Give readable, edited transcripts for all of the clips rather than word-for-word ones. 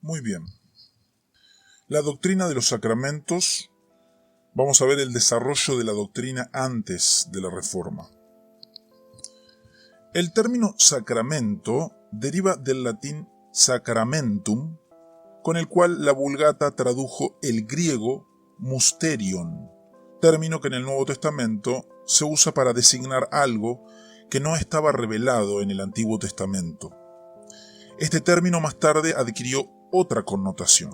Muy bien. La doctrina de los sacramentos, vamos a ver el desarrollo de la doctrina antes de la Reforma. El término sacramento deriva del latín sacramentum, con el cual la Vulgata tradujo el griego mysterion, término que en el Nuevo Testamento se usa para designar algo que no estaba revelado en el Antiguo Testamento. Este término más tarde adquirió otra connotación.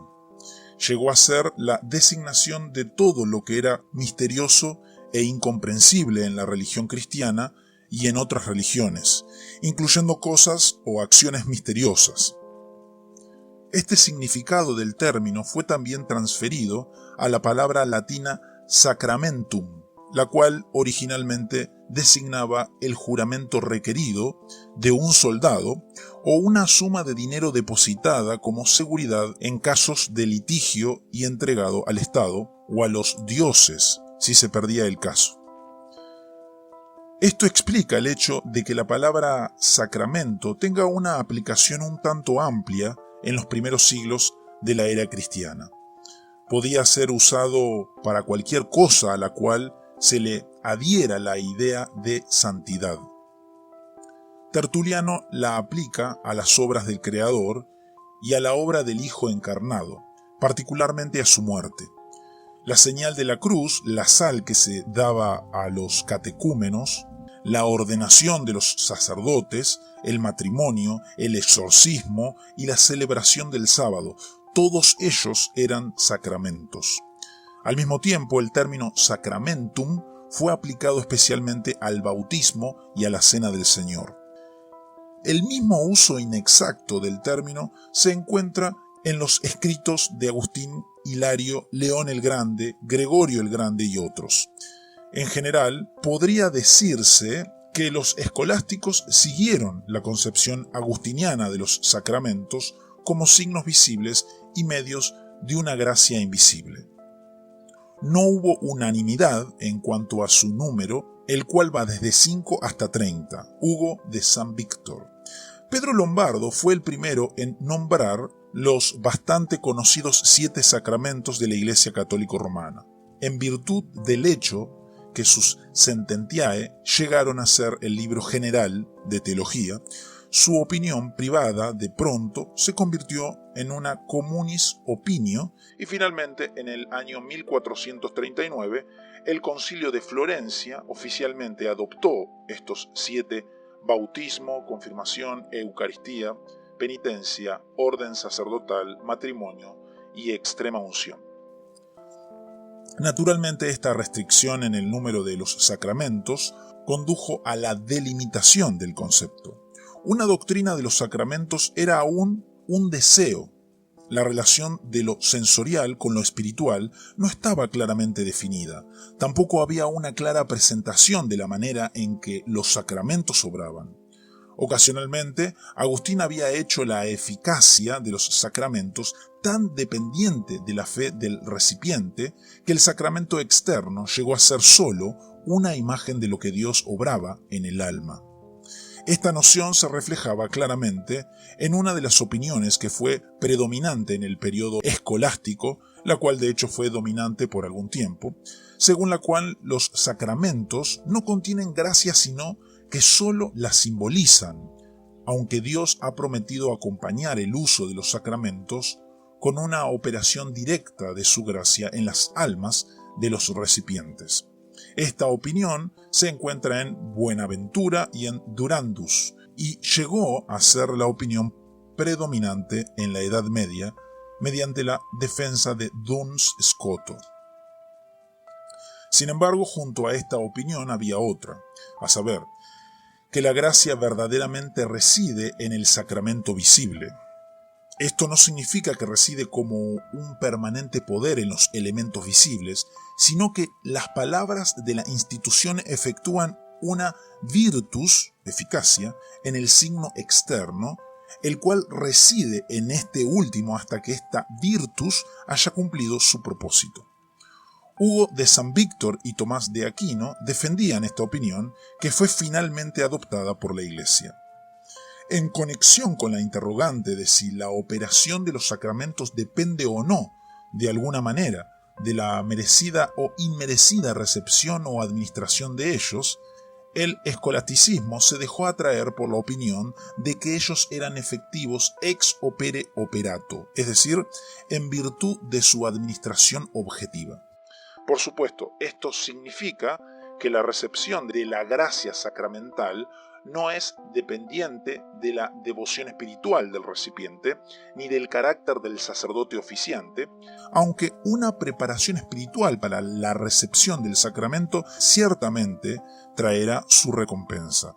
Llegó a ser la designación de todo lo que era misterioso e incomprensible en la religión cristiana y en otras religiones, incluyendo cosas o acciones misteriosas. Este significado del término fue también transferido a la palabra latina sacramentum, la cual originalmente designaba el juramento requerido de un soldado o una suma de dinero depositada como seguridad en casos de litigio y entregado al Estado o a los dioses si se perdía el caso. Esto explica el hecho de que la palabra sacramento tenga una aplicación un tanto amplia en los primeros siglos de la era cristiana. Podía ser usado para cualquier cosa a la cual se le adhiera la idea de santidad. Tertuliano la aplica a las obras del Creador y a la obra del Hijo encarnado, particularmente a su muerte. La señal de la cruz, la sal que se daba a los catecúmenos, la ordenación de los sacerdotes, el matrimonio, el exorcismo y la celebración del sábado, todos ellos eran sacramentos. Al mismo tiempo, el término sacramentum fue aplicado especialmente al bautismo y a la Cena del Señor. El mismo uso inexacto del término se encuentra en los escritos de Agustín, Hilario, León el Grande, Gregorio el Grande y otros. En general, podría decirse que los escolásticos siguieron la concepción agustiniana de los sacramentos como signos visibles y medios de una gracia invisible. No hubo unanimidad en cuanto a su número, el cual va desde 5 hasta 30, Hugo de San Víctor. Pedro Lombardo fue el primero en nombrar los bastante conocidos 7 sacramentos de la Iglesia Católica Romana, en virtud del hecho que sus Sententiae llegaron a ser el libro general de teología. Su opinión privada de pronto se convirtió en una communis opinio y finalmente en el año 1439 el Concilio de Florencia oficialmente adoptó estos 7: bautismo, confirmación, eucaristía, penitencia, orden sacerdotal, matrimonio y extrema unción. Naturalmente, esta restricción en el número de los sacramentos condujo a la delimitación del concepto. Una doctrina de los sacramentos era aún un deseo. La relación de lo sensorial con lo espiritual no estaba claramente definida. Tampoco había una clara presentación de la manera en que los sacramentos obraban. Ocasionalmente, Agustín había hecho la eficacia de los sacramentos tan dependiente de la fe del recipiente que el sacramento externo llegó a ser solo una imagen de lo que Dios obraba en el alma. Esta noción se reflejaba claramente en una de las opiniones que fue predominante en el periodo escolástico, la cual de hecho fue dominante por algún tiempo, según la cual los sacramentos no contienen gracia sino que solo la simbolizan, aunque Dios ha prometido acompañar el uso de los sacramentos con una operación directa de su gracia en las almas de los recipientes. Esta opinión se encuentra en Buenaventura y en Durandus, y llegó a ser la opinión predominante en la Edad Media mediante la defensa de Duns Scoto. Sin embargo, junto a esta opinión había otra, a saber, que la gracia verdaderamente reside en el sacramento visible. Esto no significa que reside como un permanente poder en los elementos visibles, sino que las palabras de la institución efectúan una virtus, eficacia, en el signo externo, el cual reside en este último hasta que esta virtus haya cumplido su propósito. Hugo de San Víctor y Tomás de Aquino defendían esta opinión, que fue finalmente adoptada por la Iglesia. En conexión con la interrogante de si la operación de los sacramentos depende o no, de alguna manera, de la merecida o inmerecida recepción o administración de ellos, el escolasticismo se dejó atraer por la opinión de que ellos eran efectivos ex opere operato, es decir, en virtud de su administración objetiva. Por supuesto, esto significa que la recepción de la gracia sacramental no es dependiente de la devoción espiritual del recipiente ni del carácter del sacerdote oficiante, aunque una preparación espiritual para la recepción del sacramento ciertamente traerá su recompensa.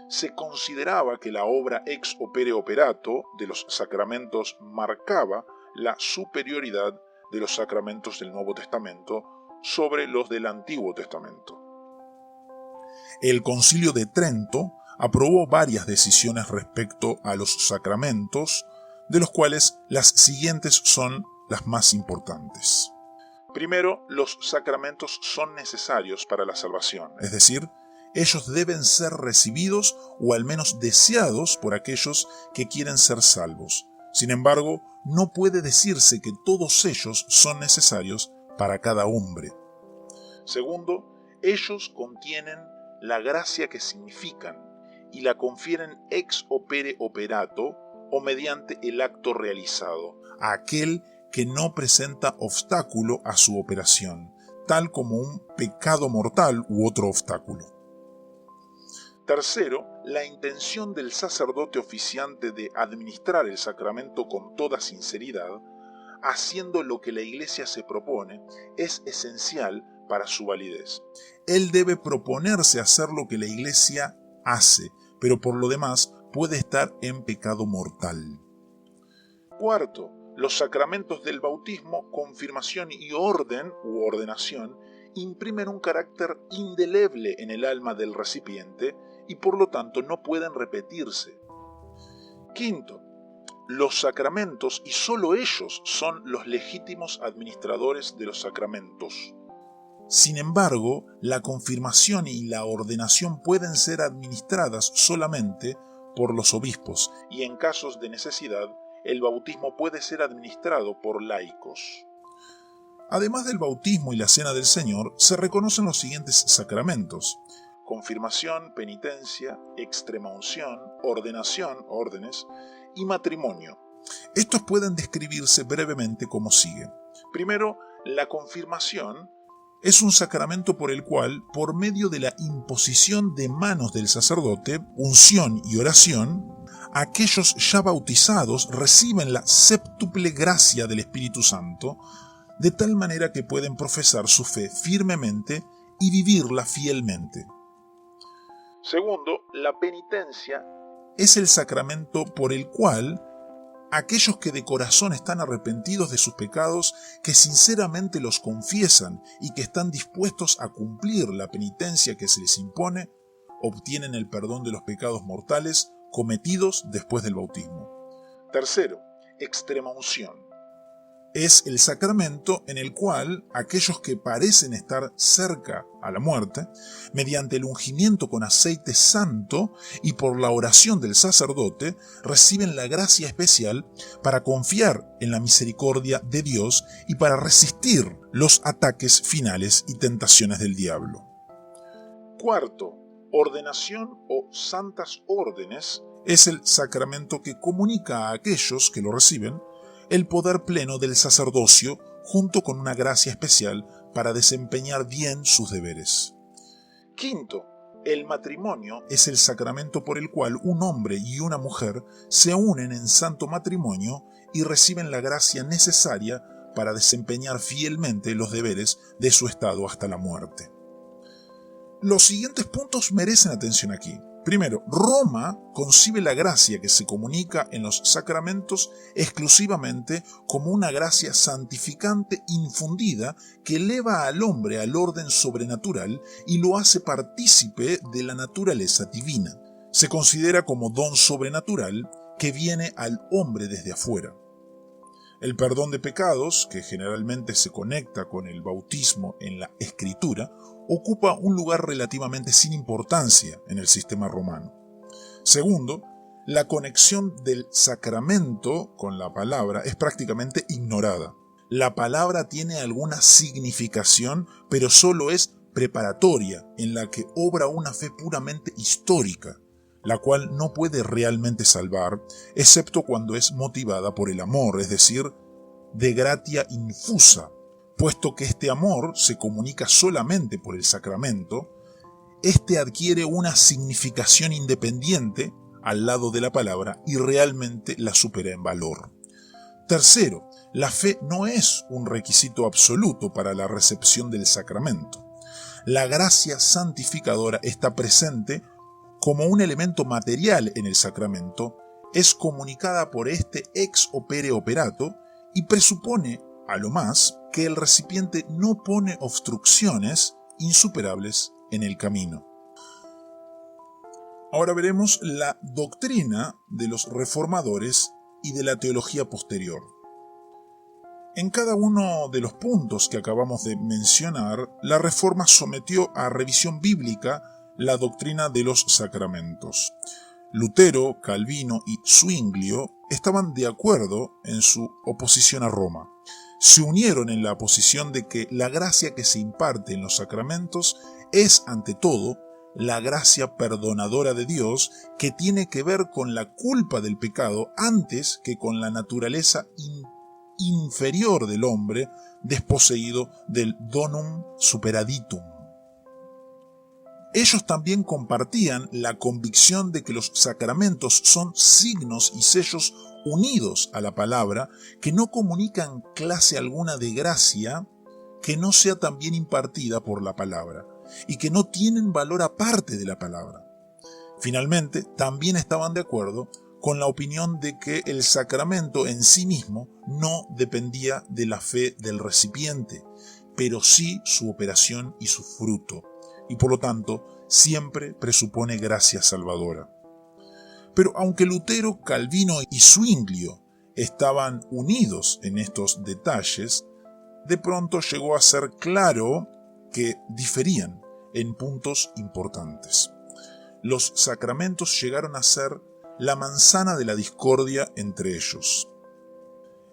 Se consideraba que la obra ex opere operato de los sacramentos marcaba la superioridad de los sacramentos del Nuevo Testamento sobre los del Antiguo Testamento. El Concilio de Trento aprobó varias decisiones respecto a los sacramentos, de los cuales las siguientes son las más importantes. Primero, los sacramentos son necesarios para la salvación, es decir, ellos deben ser recibidos o al menos deseados por aquellos que quieren ser salvos. Sin embargo, no puede decirse que todos ellos son necesarios para cada hombre. Segundo, ellos contienen la gracia que significan y la confieren ex opere operato o mediante el acto realizado, a aquel que no presenta obstáculo a su operación, tal como un pecado mortal u otro obstáculo. Tercero, la intención del sacerdote oficiante de administrar el sacramento con toda sinceridad, haciendo lo que la Iglesia se propone, es esencial para su validez. Él debe proponerse hacer lo que la Iglesia hace, pero por lo demás puede estar en pecado mortal. Cuarto, los sacramentos del bautismo, confirmación y orden u ordenación imprimen un carácter indeleble en el alma del recipiente y por lo tanto no pueden repetirse. Quinto, los sacramentos y solo ellos son los legítimos administradores de los sacramentos. Sin embargo, la confirmación y la ordenación pueden ser administradas solamente por los obispos y en casos de necesidad, el bautismo puede ser administrado por laicos. Además del bautismo y la cena del Señor, se reconocen los siguientes sacramentos: confirmación, penitencia, extremaunción, ordenación, órdenes, y matrimonio. Estos pueden describirse brevemente como sigue. Primero, la confirmación es un sacramento por el cual, por medio de la imposición de manos del sacerdote, unción y oración, aquellos ya bautizados reciben la séptuple gracia del Espíritu Santo, de tal manera que pueden profesar su fe firmemente y vivirla fielmente. Segundo, la penitencia es el sacramento por el cual aquellos que de corazón están arrepentidos de sus pecados, que sinceramente los confiesan y que están dispuestos a cumplir la penitencia que se les impone, obtienen el perdón de los pecados mortales cometidos después del bautismo. Tercero, extremaunción. Es el sacramento en el cual aquellos que parecen estar cerca a la muerte, mediante el ungimiento con aceite santo y por la oración del sacerdote, reciben la gracia especial para confiar en la misericordia de Dios y para resistir los ataques finales y tentaciones del diablo. Cuarto, ordenación o santas órdenes es el sacramento que comunica a aquellos que lo reciben el poder pleno del sacerdocio junto con una gracia especial para desempeñar bien sus deberes. Quinto, el matrimonio es el sacramento por el cual un hombre y una mujer se unen en santo matrimonio y reciben la gracia necesaria para desempeñar fielmente los deberes de su estado hasta la muerte. Los siguientes puntos merecen atención aquí. Primero, Roma concibe la gracia que se comunica en los sacramentos exclusivamente como una gracia santificante infundida que eleva al hombre al orden sobrenatural y lo hace partícipe de la naturaleza divina. Se considera como don sobrenatural que viene al hombre desde afuera. El perdón de pecados, que generalmente se conecta con el bautismo en la Escritura, ocupa un lugar relativamente sin importancia en el sistema romano. Segundo, La conexión del sacramento con la palabra es prácticamente ignorada. La palabra tiene alguna significación, pero solo es preparatoria, en la que obra una fe puramente histórica, la cual no puede realmente salvar, excepto cuando es motivada por el amor, es decir, de gratia infusa. Puesto que este amor se comunica solamente por el sacramento, este adquiere una significación independiente al lado de la palabra y realmente la supera en valor. Tercero, la fe no es un requisito absoluto para la recepción del sacramento. La gracia santificadora está presente como un elemento material en el sacramento, es comunicada por este ex opere operato y presupone, a lo más, que el recipiente no pone obstrucciones insuperables en el camino. Ahora veremos la doctrina de los reformadores y de la teología posterior. En cada uno de los puntos que acabamos de mencionar, la Reforma sometió a revisión bíblica la doctrina de los sacramentos. Lutero, Calvino y Zwinglio estaban de acuerdo en su oposición a Roma. Se unieron en la posición de que la gracia que se imparte en los sacramentos es, ante todo, la gracia perdonadora de Dios, que tiene que ver con la culpa del pecado antes que con la naturaleza inferior del hombre desposeído del donum superaditum. Ellos también compartían la convicción de que los sacramentos son signos y sellos unidos a la palabra, que no comunican clase alguna de gracia que no sea también impartida por la palabra, y que no tienen valor aparte de la palabra. Finalmente, también estaban de acuerdo con la opinión de que el sacramento en sí mismo no dependía de la fe del recipiente, pero sí su operación y su fruto, y por lo tanto siempre presupone gracia salvadora. Pero aunque Lutero, Calvino y Zwinglio estaban unidos en estos detalles, de pronto llegó a ser claro que diferían en puntos importantes. Los sacramentos llegaron a ser la manzana de la discordia entre ellos.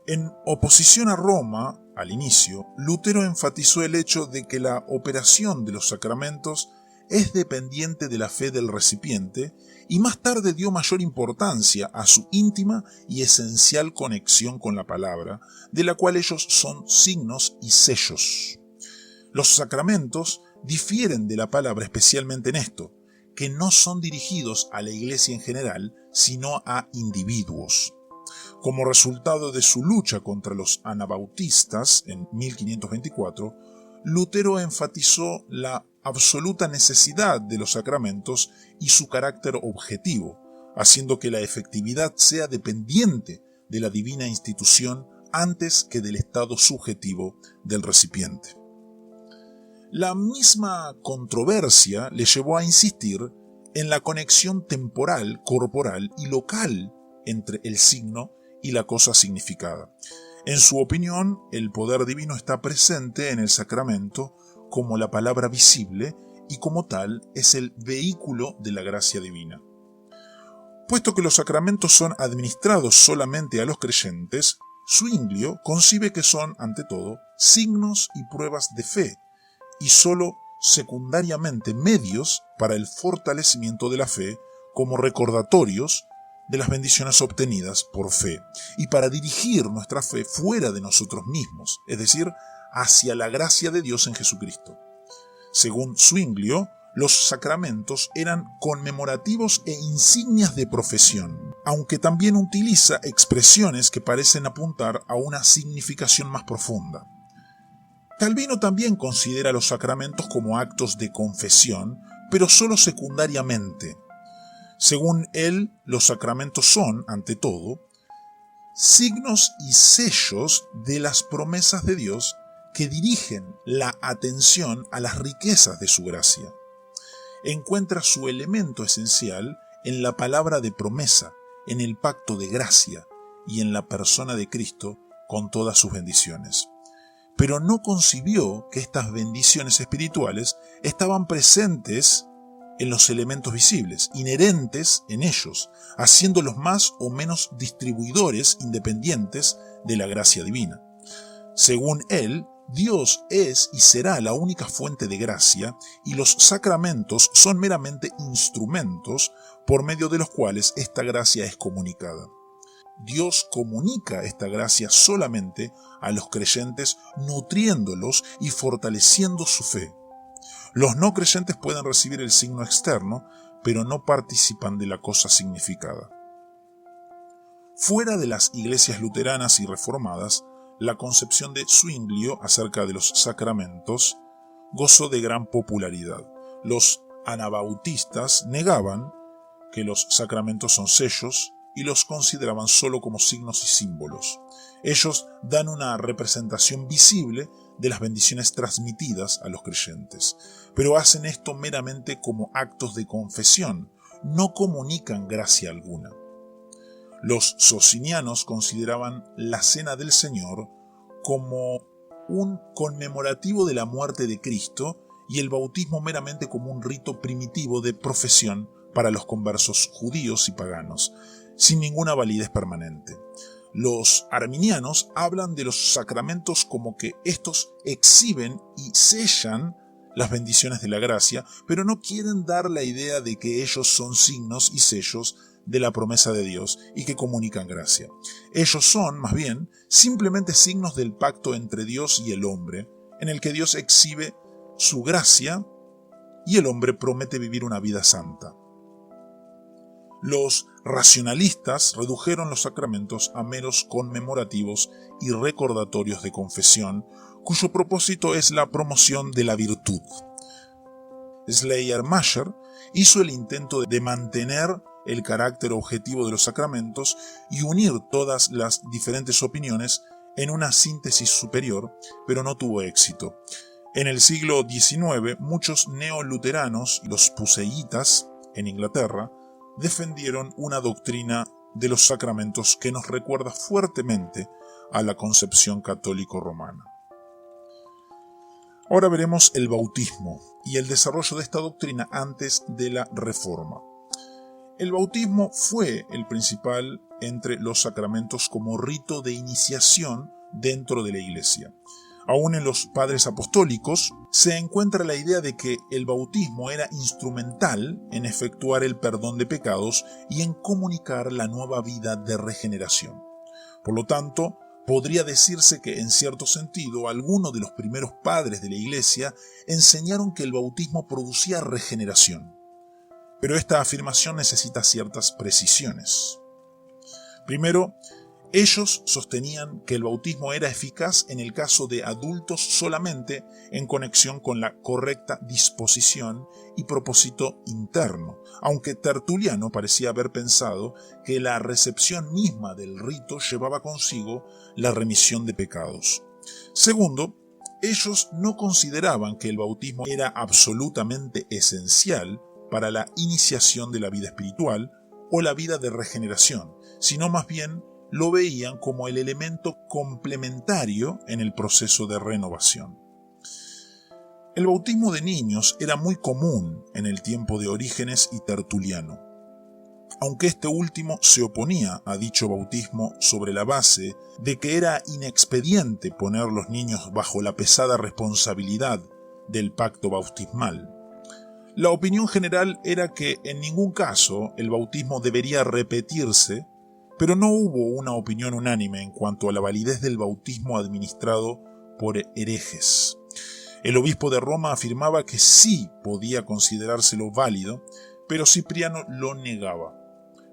En oposición a Roma, al inicio, Lutero enfatizó el hecho de que la operación de los sacramentos es dependiente de la fe del recipiente y más tarde dio mayor importancia a su íntima y esencial conexión con la palabra, de la cual ellos son signos y sellos. Los sacramentos difieren de la palabra especialmente en esto, que no son dirigidos a la Iglesia en general, sino a individuos. Como resultado de su lucha contra los anabautistas en 1524, Lutero enfatizó la absoluta necesidad de los sacramentos y su carácter objetivo, haciendo que la efectividad sea dependiente de la divina institución antes que del estado subjetivo del recipiente. La misma controversia le llevó a insistir en la conexión temporal, corporal y local entre el signo y la cosa significada. En su opinión, el poder divino está presente en el sacramento como la palabra visible y como tal es el vehículo de la gracia divina. Puesto que los sacramentos son administrados solamente a los creyentes, Zwinglio concibe que son, ante todo, signos y pruebas de fe, y sólo secundariamente medios para el fortalecimiento de la fe como recordatorios de las bendiciones obtenidas por fe y para dirigir nuestra fe fuera de nosotros mismos, es decir, hacia la gracia de Dios en Jesucristo. Según Zwinglio, los sacramentos eran conmemorativos e insignias de profesión, aunque también utiliza expresiones que parecen apuntar a una significación más profunda. Calvino también considera los sacramentos como actos de confesión, pero solo secundariamente. Según él, los sacramentos son, ante todo, signos y sellos de las promesas de Dios que dirigen la atención a las riquezas de su gracia. Encuentra su elemento esencial en la palabra de promesa, en el pacto de gracia y en la persona de Cristo con todas sus bendiciones. Pero no concibió que estas bendiciones espirituales estaban presentes en los elementos visibles, inherentes en ellos, haciéndolos más o menos distribuidores independientes de la gracia divina. Según él, Dios es y será la única fuente de gracia, y los sacramentos son meramente instrumentos por medio de los cuales esta gracia es comunicada. Dios comunica esta gracia solamente a los creyentes, nutriéndolos y fortaleciendo su fe. Los no creyentes pueden recibir el signo externo, pero no participan de la cosa significada. Fuera de las iglesias luteranas y reformadas, la concepción de Zwinglio acerca de los sacramentos gozó de gran popularidad. Los anabautistas negaban que los sacramentos son sellos y los consideraban solo como signos y símbolos. Ellos dan una representación visible de las bendiciones transmitidas a los creyentes, pero hacen esto meramente como actos de confesión, no comunican gracia alguna. Los socinianos consideraban la Cena del Señor como un conmemorativo de la muerte de Cristo y el bautismo meramente como un rito primitivo de profesión para los conversos judíos y paganos, sin ninguna validez permanente. Los arminianos hablan de los sacramentos como que estos exhiben y sellan las bendiciones de la gracia, pero no quieren dar la idea de que ellos son signos y sellos de la promesa de Dios y que comunican gracia. Ellos son, más bien, simplemente signos del pacto entre Dios y el hombre, en el que Dios exhibe su gracia y el hombre promete vivir una vida santa. Los racionalistas redujeron los sacramentos a meros conmemorativos y recordatorios de confesión, cuyo propósito es la promoción de la virtud. Schleiermacher hizo el intento de mantener el carácter objetivo de los sacramentos y unir todas las diferentes opiniones en una síntesis superior, pero no tuvo éxito. En el siglo XIX, muchos neoluteranos, los puseitas en Inglaterra, defendieron una doctrina de los sacramentos que nos recuerda fuertemente a la concepción católico-romana. Ahora veremos el bautismo y el desarrollo de esta doctrina antes de la Reforma. El bautismo fue el principal entre los sacramentos como rito de iniciación dentro de la Iglesia. Aún en los padres apostólicos se encuentra la idea de que el bautismo era instrumental en efectuar el perdón de pecados y en comunicar la nueva vida de regeneración. Por lo tanto, podría decirse que, en cierto sentido, algunos de los primeros padres de la Iglesia enseñaron que el bautismo producía regeneración. Pero esta afirmación necesita ciertas precisiones. Primero, ellos sostenían que el bautismo era eficaz en el caso de adultos solamente en conexión con la correcta disposición y propósito interno, aunque Tertuliano parecía haber pensado que la recepción misma del rito llevaba consigo la remisión de pecados. Segundo, ellos no consideraban que el bautismo era absolutamente esencial para la iniciación de la vida espiritual o la vida de regeneración, sino más bien lo veían como el elemento complementario en el proceso de renovación. El bautismo de niños era muy común en el tiempo de Orígenes y Tertuliano, aunque este último se oponía a dicho bautismo sobre la base de que era inexpediente poner los niños bajo la pesada responsabilidad del pacto bautismal. La opinión general era que en ningún caso el bautismo debería repetirse, pero no hubo una opinión unánime en cuanto a la validez del bautismo administrado por herejes. El obispo de Roma afirmaba que sí podía considerárselo válido, pero Cipriano lo negaba.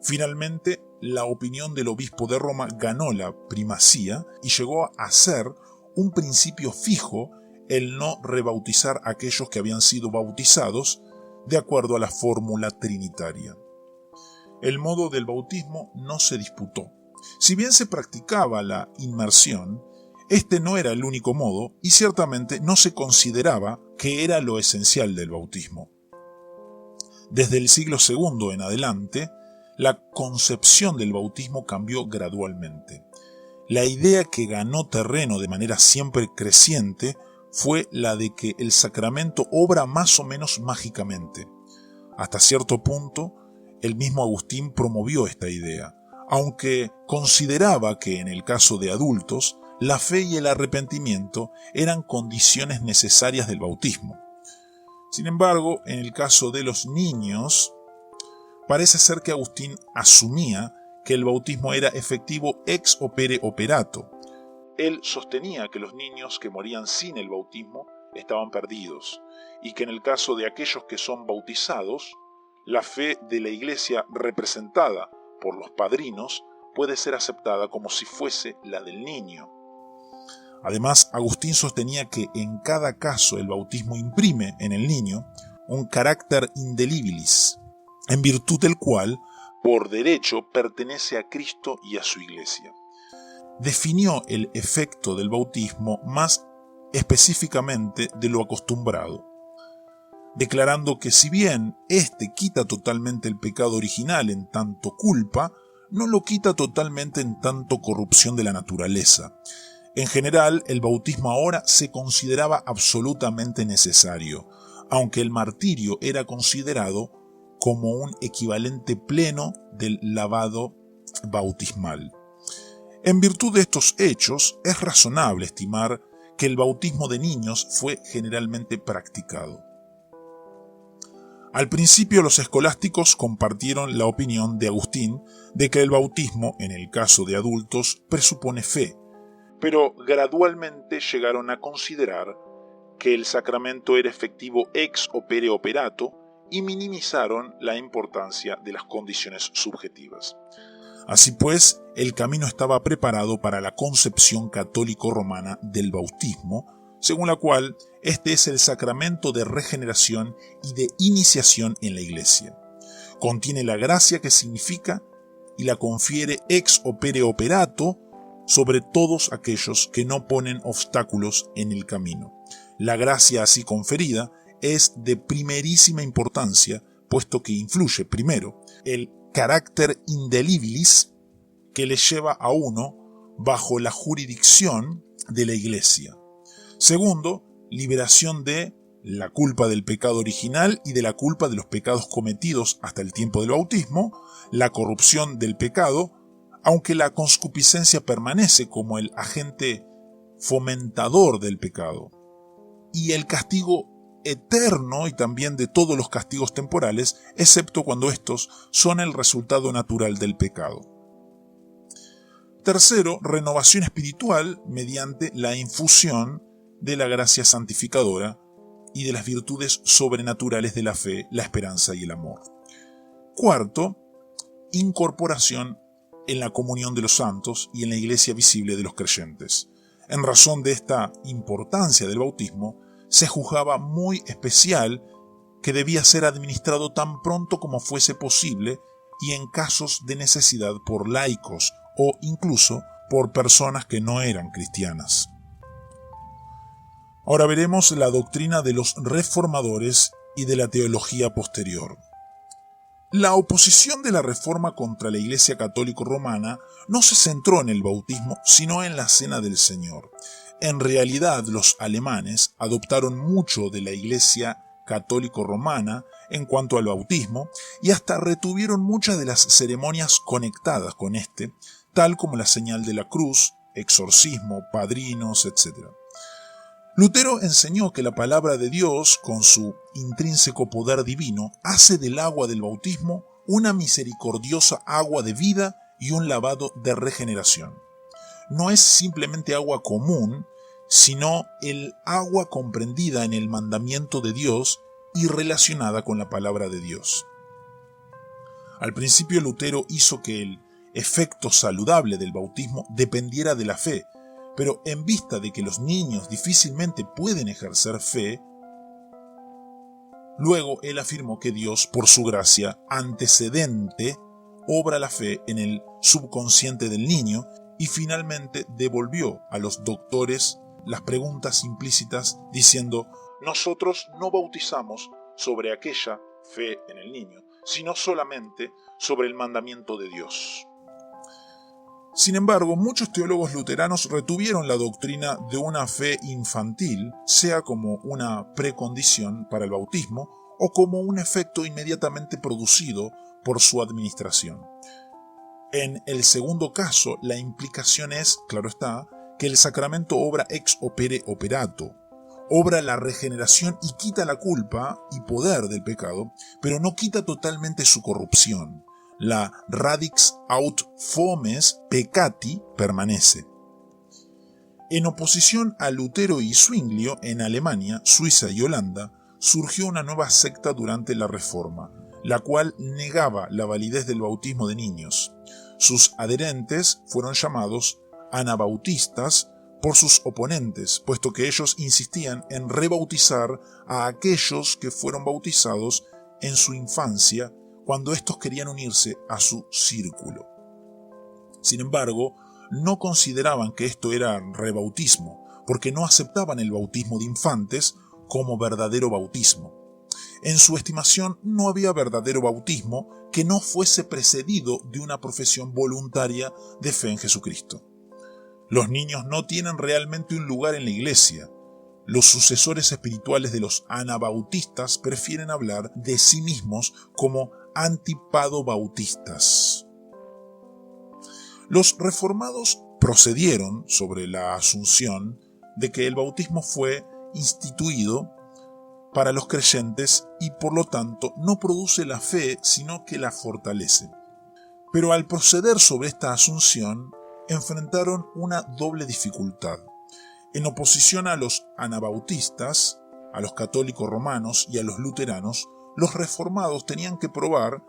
Finalmente, la opinión del obispo de Roma ganó la primacía y llegó a ser un principio fijo el no rebautizar a aquellos que habían sido bautizados de acuerdo a la fórmula trinitaria. El modo del bautismo no se disputó. Si bien se practicaba la inmersión, este no era el único modo y ciertamente no se consideraba que era lo esencial del bautismo. Desde el siglo II en adelante, la concepción del bautismo cambió gradualmente. La idea que ganó terreno de manera siempre creciente fue la de que el sacramento obra más o menos mágicamente. Hasta cierto punto, el mismo Agustín promovió esta idea, aunque consideraba que en el caso de adultos, la fe y el arrepentimiento eran condiciones necesarias del bautismo. Sin embargo, en el caso de los niños, parece ser que Agustín asumía que el bautismo era efectivo ex opere operato. Él sostenía que los niños que morían sin el bautismo estaban perdidos, y que en el caso de aquellos que son bautizados, la fe de la Iglesia representada por los padrinos puede ser aceptada como si fuese la del niño. Además, Agustín sostenía que en cada caso el bautismo imprime en el niño un carácter indelibilis, en virtud del cual, por derecho, pertenece a Cristo y a su Iglesia. Definió el efecto del bautismo más específicamente de lo acostumbrado, declarando que si bien éste quita totalmente el pecado original en tanto culpa, no lo quita totalmente en tanto corrupción de la naturaleza. En general, el bautismo ahora se consideraba absolutamente necesario, aunque el martirio era considerado como un equivalente pleno del lavado bautismal. En virtud de estos hechos, es razonable estimar que el bautismo de niños fue generalmente practicado. Al principio, los escolásticos compartieron la opinión de Agustín de que el bautismo, en el caso de adultos, presupone fe, pero gradualmente llegaron a considerar que el sacramento era efectivo ex opere operato y minimizaron la importancia de las condiciones subjetivas. Así pues, el camino estaba preparado para la concepción católico-romana del bautismo, según la cual este es el sacramento de regeneración y de iniciación en la Iglesia. Contiene la gracia que significa y la confiere ex opere operato sobre todos aquellos que no ponen obstáculos en el camino. La gracia así conferida es de primerísima importancia, puesto que influye, primero, el carácter indelibilis que le lleva a uno bajo la jurisdicción de la Iglesia. Segundo, liberación de la culpa del pecado original y de la culpa de los pecados cometidos hasta el tiempo del bautismo, la corrupción del pecado, aunque la concupiscencia permanece como el agente fomentador del pecado, y el castigo eterno y también de todos los castigos temporales, excepto cuando estos son el resultado natural del pecado. Tercero, renovación espiritual mediante la infusión de la gracia santificadora y de las virtudes sobrenaturales de la fe, la esperanza y el amor. Cuarto, incorporación en la comunión de los santos y en la iglesia visible de los creyentes. En razón de esta importancia del bautismo, se juzgaba muy especial que debía ser administrado tan pronto como fuese posible y en casos de necesidad por laicos o incluso por personas que no eran cristianas. Ahora veremos la doctrina de los reformadores y de la teología posterior. La oposición de la Reforma contra la Iglesia Católica Romana no se centró en el bautismo, sino en la Cena del Señor. En realidad, los alemanes adoptaron mucho de la Iglesia Católica Romana en cuanto al bautismo y hasta retuvieron muchas de las ceremonias conectadas con este, tal como la señal de la cruz, exorcismo, padrinos, etc. Lutero enseñó que la palabra de Dios, con su intrínseco poder divino, hace del agua del bautismo una misericordiosa agua de vida y un lavado de regeneración. No es simplemente agua común, sino el agua comprendida en el mandamiento de Dios y relacionada con la palabra de Dios. Al principio, Lutero hizo que el efecto saludable del bautismo dependiera de la fe, pero en vista de que los niños difícilmente pueden ejercer fe, luego él afirmó que Dios, por su gracia antecedente, obra la fe en el subconsciente del niño y finalmente devolvió a los doctores las preguntas implícitas diciendo: nosotros no bautizamos sobre aquella fe en el niño, sino solamente sobre el mandamiento de Dios. Sin embargo, muchos teólogos luteranos retuvieron la doctrina de una fe infantil, sea como una precondición para el bautismo o como un efecto inmediatamente producido por su administración. En el segundo caso, la implicación es, claro está, que el sacramento obra ex opere operato, obra la regeneración y quita la culpa y poder del pecado, pero no quita totalmente su corrupción. La radix aut fomes peccati permanece. En oposición a Lutero y Zwinglio, en Alemania, Suiza y Holanda, surgió una nueva secta durante la Reforma, la cual negaba la validez del bautismo de niños. Sus adherentes fueron llamados anabautistas por sus oponentes, puesto que ellos insistían en rebautizar a aquellos que fueron bautizados en su infancia cuando estos querían unirse a su círculo. Sin embargo, no consideraban que esto era rebautismo, porque no aceptaban el bautismo de infantes como verdadero bautismo. En su estimación, no había verdadero bautismo que no fuese precedido de una profesión voluntaria de fe en Jesucristo. Los niños no tienen realmente un lugar en la iglesia. Los sucesores espirituales de los anabautistas prefieren hablar de sí mismos como antipadobautistas. Los reformados procedieron sobre la asunción de que el bautismo fue instituido para los creyentes y por lo tanto no produce la fe sino que la fortalece. Pero al proceder sobre esta asunción enfrentaron una doble dificultad. En oposición a los anabautistas, a los católicos romanos y a los luteranos, los reformados tenían que probar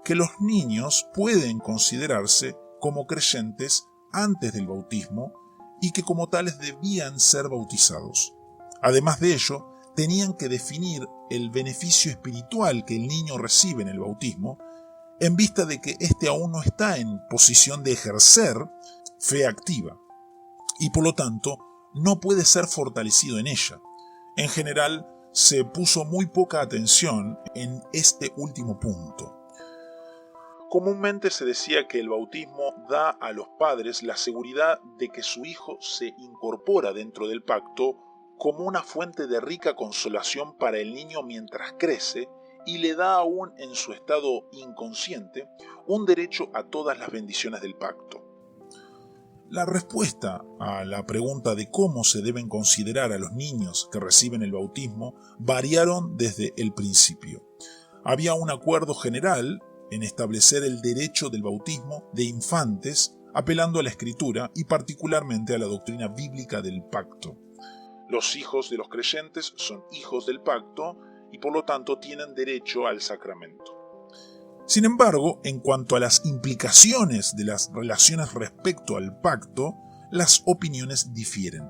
que los niños pueden considerarse como creyentes antes del bautismo y que como tales debían ser bautizados. Además de ello, tenían que definir el beneficio espiritual que el niño recibe en el bautismo, en vista de que éste aún no está en posición de ejercer fe activa, y por lo tanto no puede ser fortalecido en ella. En general, se puso muy poca atención en este último punto. Comúnmente se decía que el bautismo da a los padres la seguridad de que su hijo se incorpora dentro del pacto como una fuente de rica consolación para el niño mientras crece y le da aún en su estado inconsciente un derecho a todas las bendiciones del pacto. La respuesta a la pregunta de cómo se deben considerar a los niños que reciben el bautismo variaron desde el principio. Había un acuerdo general en establecer el derecho del bautismo de infantes, apelando a la Escritura y particularmente a la doctrina bíblica del pacto. Los hijos de los creyentes son hijos del pacto y por lo tanto tienen derecho al sacramento. Sin embargo, en cuanto a las implicaciones de las relaciones respecto al pacto, las opiniones difieren.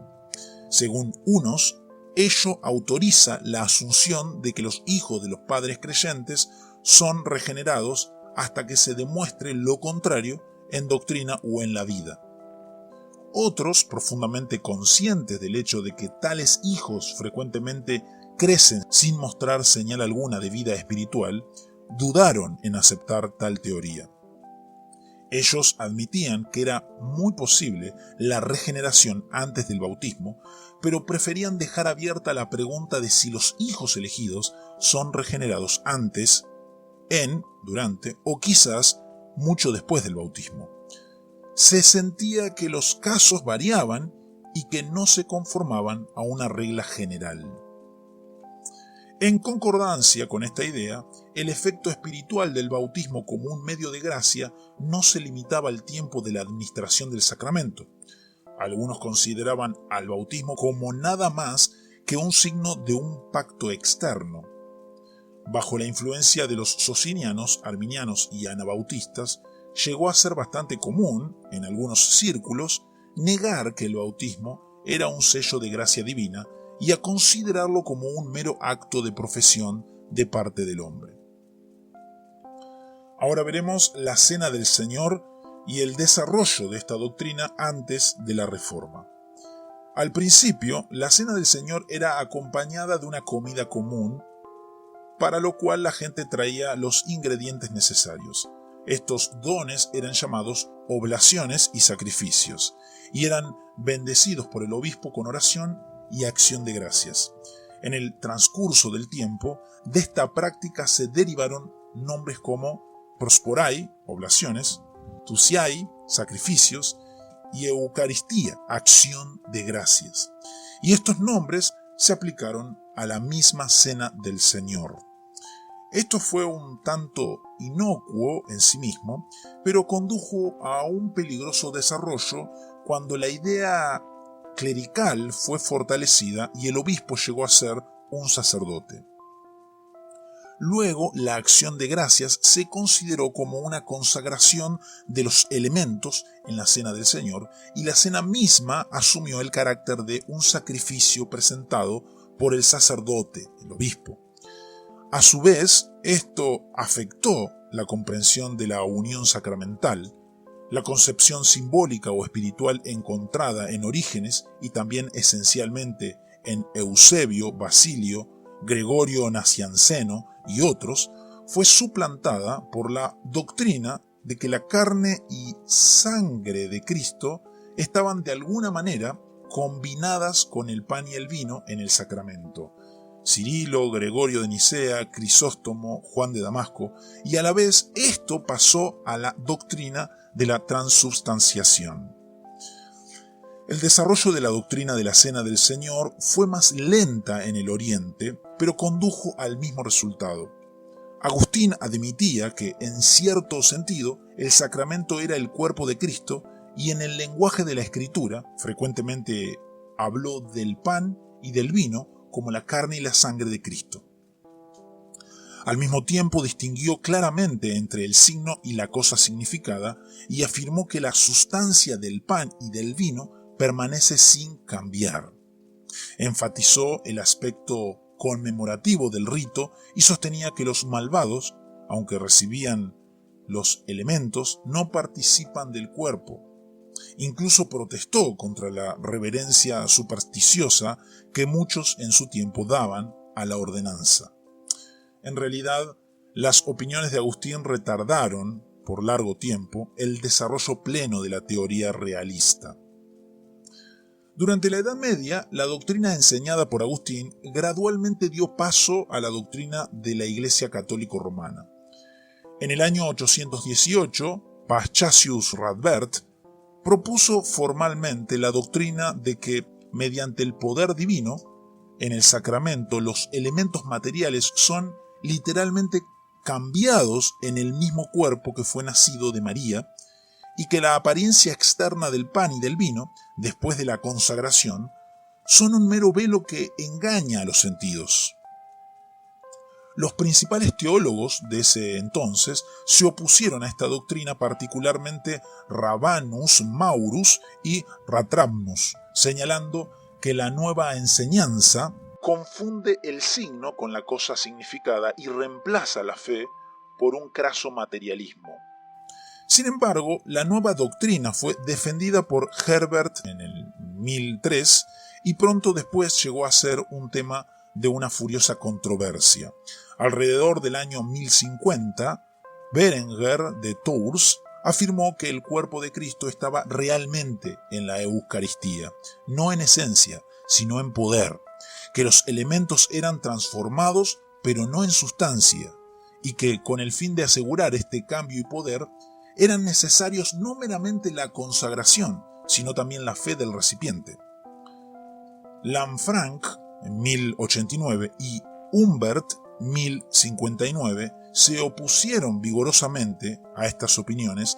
Según unos, ello autoriza la asunción de que los hijos de los padres creyentes son regenerados hasta que se demuestre lo contrario en doctrina o en la vida. Otros, profundamente conscientes del hecho de que tales hijos frecuentemente crecen sin mostrar señal alguna de vida espiritual, dudaron en aceptar tal teoría. Ellos admitían que era muy posible la regeneración antes del bautismo, pero preferían dejar abierta la pregunta de si los hijos elegidos son regenerados antes, durante o quizás mucho después del bautismo. Se sentía que los casos variaban y que no se conformaban a una regla general. En concordancia con esta idea, el efecto espiritual del bautismo como un medio de gracia no se limitaba al tiempo de la administración del sacramento. Algunos consideraban al bautismo como nada más que un signo de un pacto externo. Bajo la influencia de los socinianos, arminianos y anabautistas, llegó a ser bastante común, en algunos círculos, negar que el bautismo era un sello de gracia divina y a considerarlo como un mero acto de profesión de parte del hombre. Ahora veremos la Cena del Señor y el desarrollo de esta doctrina antes de la Reforma. Al principio, la Cena del Señor era acompañada de una comida común, para lo cual la gente traía los ingredientes necesarios. Estos dones eran llamados oblaciones y sacrificios, y eran bendecidos por el obispo con oración y acción de gracias. En el transcurso del tiempo, de esta práctica se derivaron nombres como prosporai, oblaciones, tusiai, sacrificios, y eucaristía, acción de gracias. Y estos nombres se aplicaron a la misma cena del Señor. Esto fue un tanto inocuo en sí mismo, pero condujo a un peligroso desarrollo cuando la idea clerical fue fortalecida y el obispo llegó a ser un sacerdote. Luego, la acción de gracias se consideró como una consagración de los elementos en la cena del Señor, y la cena misma asumió el carácter de un sacrificio presentado por el sacerdote, el obispo. A su vez, esto afectó la comprensión de la unión sacramental, la concepción simbólica o espiritual encontrada en Orígenes y también esencialmente en Eusebio, Basilio, Gregorio Nacianceno y otros, fue suplantada por la doctrina de que la carne y sangre de Cristo estaban de alguna manera combinadas con el pan y el vino en el sacramento. Cirilo, Gregorio de Nicea, Crisóstomo, Juan de Damasco, y a la vez esto pasó a la doctrina de la transubstanciación. El desarrollo de la doctrina de la Cena del Señor fue más lenta en el Oriente, pero condujo al mismo resultado. Agustín admitía que, en cierto sentido, el sacramento era el cuerpo de Cristo, y en el lenguaje de la Escritura frecuentemente habló del pan y del vino como la carne y la sangre de Cristo. Al mismo tiempo distinguió claramente entre el signo y la cosa significada y afirmó que la sustancia del pan y del vino permanece sin cambiar. Enfatizó el aspecto conmemorativo del rito y sostenía que los malvados, aunque recibían los elementos, no participan del cuerpo. Incluso protestó contra la reverencia supersticiosa que muchos en su tiempo daban a la ordenanza. En realidad, las opiniones de Agustín retardaron, por largo tiempo, el desarrollo pleno de la teoría realista. Durante la Edad Media, la doctrina enseñada por Agustín gradualmente dio paso a la doctrina de la Iglesia Católica Romana. En el año 818, Paschasius Radbert propuso formalmente la doctrina de que, mediante el poder divino, en el sacramento los elementos materiales son literalmente cambiados en el mismo cuerpo que fue nacido de María, y que la apariencia externa del pan y del vino, después de la consagración, son un mero velo que engaña a los sentidos. Los principales teólogos de ese entonces se opusieron a esta doctrina, particularmente Rabanus Maurus y Ratramnus, señalando que la nueva enseñanza confunde el signo con la cosa significada y reemplaza la fe por un craso materialismo. Sin embargo, la nueva doctrina fue defendida por Herbert en el 1003 y pronto después llegó a ser un tema de una furiosa controversia. Alrededor del año 1050, Berenguer de Tours afirmó que el cuerpo de Cristo estaba realmente en la Eucaristía, no en esencia, sino en poder, que los elementos eran transformados, pero no en sustancia, y que con el fin de asegurar este cambio y poder, eran necesarios no meramente la consagración, sino también la fe del recipiente. Lanfranc, en 1089, y Humbert, 1059, se opusieron vigorosamente a estas opiniones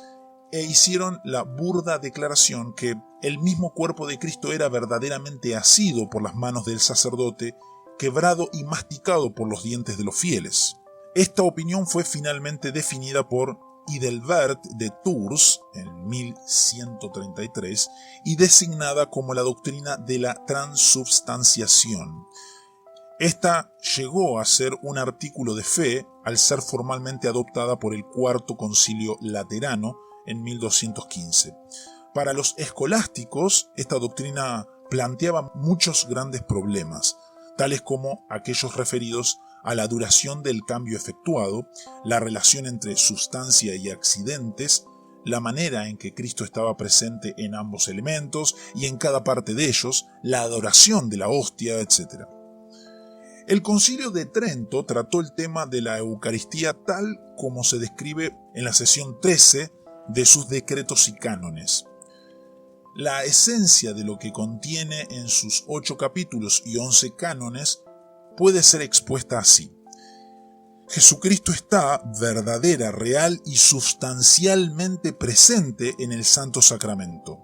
e hicieron la burda declaración que el mismo cuerpo de Cristo era verdaderamente asido por las manos del sacerdote, quebrado y masticado por los dientes de los fieles. Esta opinión fue finalmente definida por Hidelbert de Tours en 1133 y designada como la doctrina de la transubstanciación. Esta llegó a ser un artículo de fe al ser formalmente adoptada por el Cuarto Concilio Laterano en 1215. Para los escolásticos, esta doctrina planteaba muchos grandes problemas, tales como aquellos referidos a la duración del cambio efectuado, la relación entre sustancia y accidentes, la manera en que Cristo estaba presente en ambos elementos y en cada parte de ellos, la adoración de la hostia, etc. El Concilio de Trento trató el tema de la Eucaristía tal como se describe en la sesión 13 de sus decretos y cánones. La esencia de lo que contiene en sus 8 capítulos y 11 cánones puede ser expuesta así. Jesucristo está verdadera, real y sustancialmente presente en el Santo Sacramento.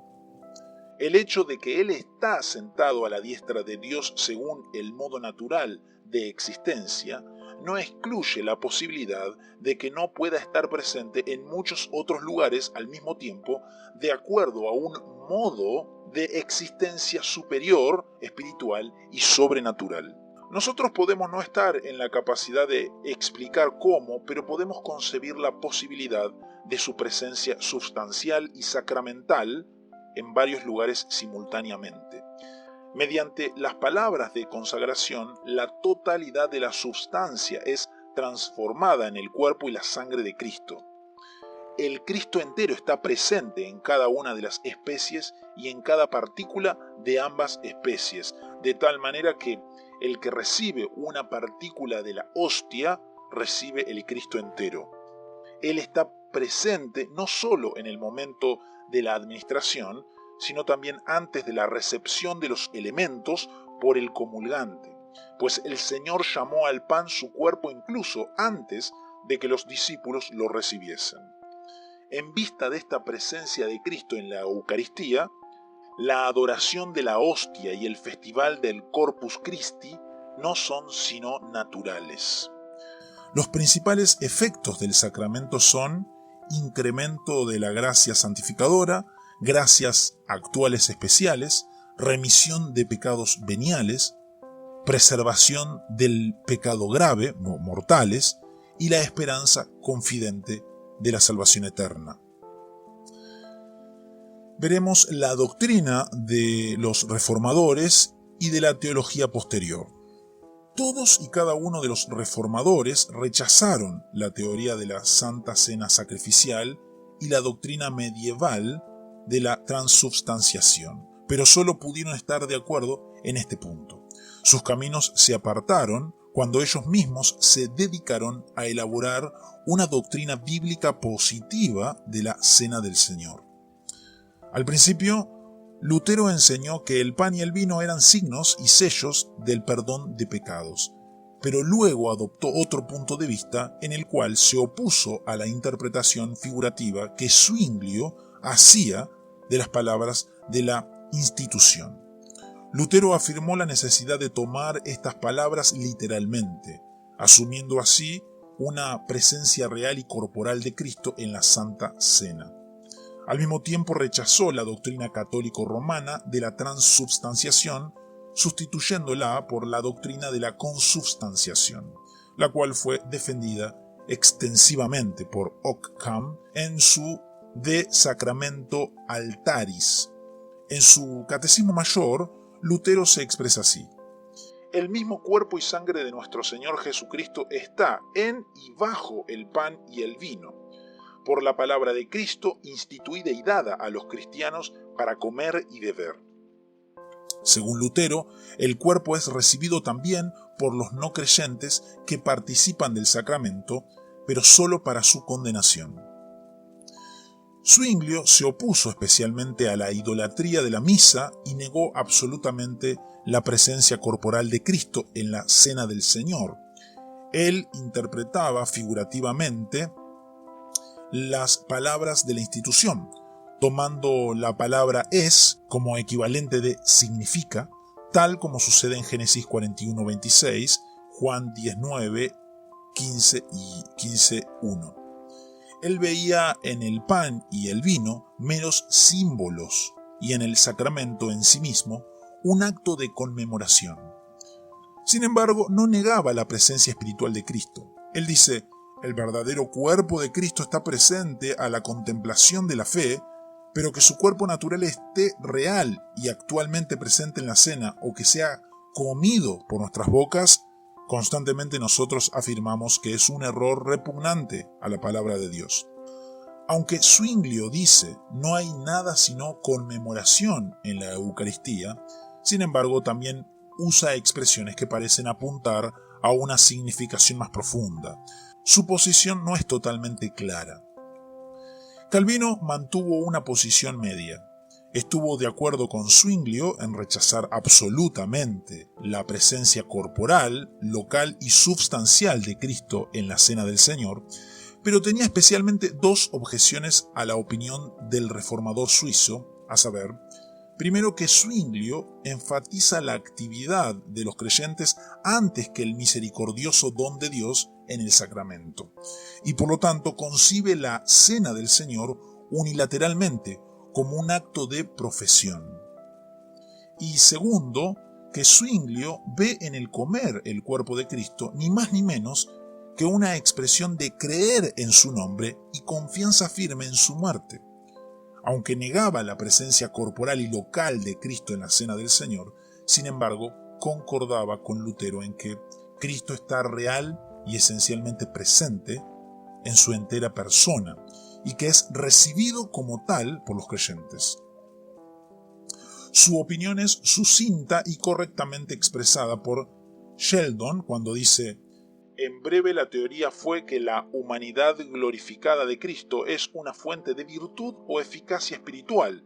El hecho de que Él está sentado a la diestra de Dios según el modo natural de existencia no excluye la posibilidad de que no pueda estar presente en muchos otros lugares al mismo tiempo, de acuerdo a un modo de existencia superior, espiritual y sobrenatural. Nosotros podemos no estar en la capacidad de explicar cómo, pero podemos concebir la posibilidad de su presencia sustancial y sacramental en varios lugares simultáneamente. Mediante las palabras de consagración, la totalidad de la substancia es transformada en el cuerpo y la sangre de Cristo. El Cristo entero está presente en cada una de las especies y en cada partícula de ambas especies, de tal manera que el que recibe una partícula de la hostia recibe el Cristo entero. Él está presente no solo en el momento de la administración, sino también antes de la recepción de los elementos por el comulgante, pues el Señor llamó al pan su cuerpo incluso antes de que los discípulos lo recibiesen. En vista de esta presencia de Cristo en la Eucaristía, la adoración de la hostia y el festival del Corpus Christi no son sino naturales. Los principales efectos del sacramento son incremento de la gracia santificadora, gracias actuales especiales, remisión de pecados veniales, preservación del pecado grave, mortales, y la esperanza confidente de la salvación eterna. Veremos la doctrina de los reformadores y de la teología posterior. Todos y cada uno de los reformadores rechazaron la teoría de la Santa Cena Sacrificial y la doctrina medieval de la transubstanciación, pero solo pudieron estar de acuerdo en este punto. Sus caminos se apartaron cuando ellos mismos se dedicaron a elaborar una doctrina bíblica positiva de la Cena del Señor. Al principio, Lutero enseñó que el pan y el vino eran signos y sellos del perdón de pecados, pero luego adoptó otro punto de vista en el cual se opuso a la interpretación figurativa que Zwinglio hacía de las palabras de la institución. Lutero afirmó la necesidad de tomar estas palabras literalmente, asumiendo así una presencia real y corporal de Cristo en la Santa Cena. Al mismo tiempo rechazó la doctrina católico-romana de la transubstanciación, sustituyéndola por la doctrina de la consubstanciación, la cual fue defendida extensivamente por Ockham en su De Sacramento Altaris. En su Catecismo Mayor, Lutero se expresa así: el mismo cuerpo y sangre de nuestro Señor Jesucristo está en y bajo el pan y el vino, por la palabra de Cristo instituida y dada a los cristianos para comer y beber. Según Lutero, el cuerpo es recibido también por los no creyentes que participan del sacramento, pero solo para su condenación. Zwinglio se opuso especialmente a la idolatría de la misa y negó absolutamente la presencia corporal de Cristo en la Cena del Señor. Él interpretaba figurativamente las palabras de la institución, tomando la palabra es como equivalente de significa, tal como sucede en Génesis 41:26, Juan 19, 15 y 15:1. Él veía en el pan y el vino meros símbolos y en el sacramento en sí mismo un acto de conmemoración. Sin embargo, no negaba la presencia espiritual de Cristo. Él dice: el verdadero cuerpo de Cristo está presente a la contemplación de la fe, pero que su cuerpo natural esté real y actualmente presente en la cena o que sea comido por nuestras bocas, constantemente nosotros afirmamos que es un error repugnante a la palabra de Dios. Aunque Zwinglio dice no hay nada sino conmemoración en la Eucaristía, sin embargo también usa expresiones que parecen apuntar a una significación más profunda. Su posición no es totalmente clara. Calvino mantuvo una posición media. Estuvo de acuerdo con Zwinglio en rechazar absolutamente la presencia corporal, local y substancial de Cristo en la Cena del Señor, pero tenía especialmente dos objeciones a la opinión del reformador suizo, a saber, primero, que Zwinglio enfatiza la actividad de los creyentes antes que el misericordioso don de Dios en el sacramento, y por lo tanto concibe la Cena del Señor unilateralmente como un acto de profesión. Y segundo, que Zwinglio ve en el comer el cuerpo de Cristo ni más ni menos que una expresión de creer en su nombre y confianza firme en su muerte. Aunque negaba la presencia corporal y local de Cristo en la Cena del Señor, sin embargo, concordaba con Lutero en que Cristo está real y esencialmente presente en su entera persona, y que es recibido como tal por los creyentes. Su opinión es sucinta y correctamente expresada por Sheldon cuando dice: en breve, la teoría fue que la humanidad glorificada de Cristo es una fuente de virtud o eficacia espiritual,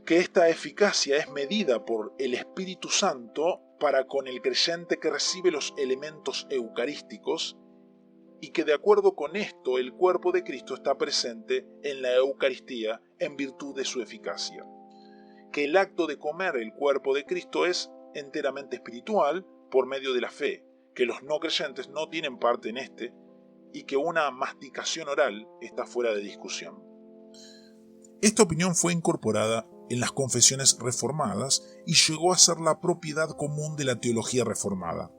que esta eficacia es medida por el Espíritu Santo para con el creyente que recibe los elementos eucarísticos, y que de acuerdo con esto el cuerpo de Cristo está presente en la Eucaristía en virtud de su eficacia. Que el acto de comer el cuerpo de Cristo es enteramente espiritual por medio de la fe, que los no creyentes no tienen parte en este y que una masticación oral está fuera de discusión. Esta opinión fue incorporada en las confesiones reformadas y llegó a ser la propiedad común de la teología reformada.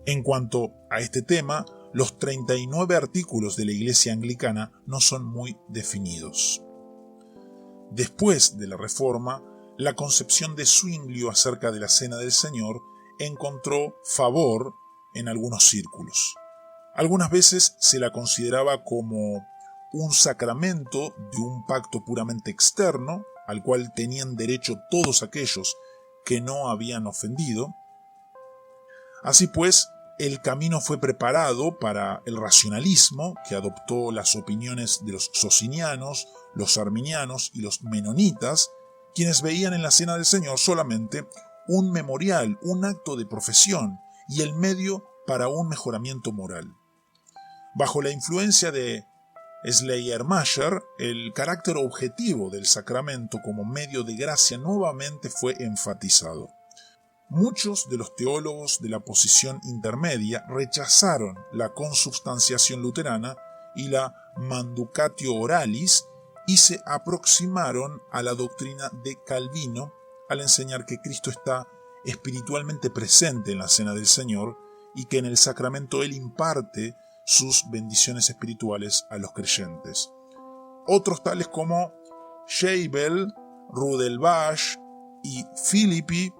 En cuanto a este tema, los 39 artículos de la Iglesia Anglicana no son muy definidos. Después de la Reforma, la concepción de Zwinglio acerca de la Cena del Señor encontró favor en algunos círculos. Algunas veces se la consideraba como un sacramento de un pacto puramente externo, al cual tenían derecho todos aquellos que no habían ofendido. Así pues, el camino fue preparado para el racionalismo, que adoptó las opiniones de los socinianos, los arminianos y los menonitas, quienes veían en la Cena del Señor solamente un memorial, un acto de profesión y el medio para un mejoramiento moral. Bajo la influencia de Schleiermacher, el carácter objetivo del sacramento como medio de gracia nuevamente fue enfatizado. Muchos de los teólogos de la posición intermedia rechazaron la consubstanciación luterana y la manducatio oralis y se aproximaron a la doctrina de Calvino al enseñar que Cristo está espiritualmente presente en la Cena del Señor y que en el sacramento Él imparte sus bendiciones espirituales a los creyentes. Otros tales como Scheibel, Rudelbach y Philippi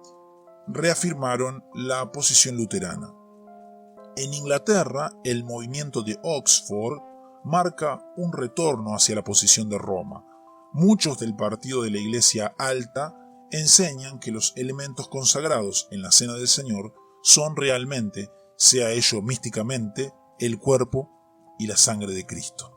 reafirmaron la posición luterana. En Inglaterra, el movimiento de Oxford marca un retorno hacia la posición de Roma. Muchos del partido de la Iglesia Alta enseñan que los elementos consagrados en la Cena del Señor son realmente, sea ello místicamente, el cuerpo y la sangre de Cristo.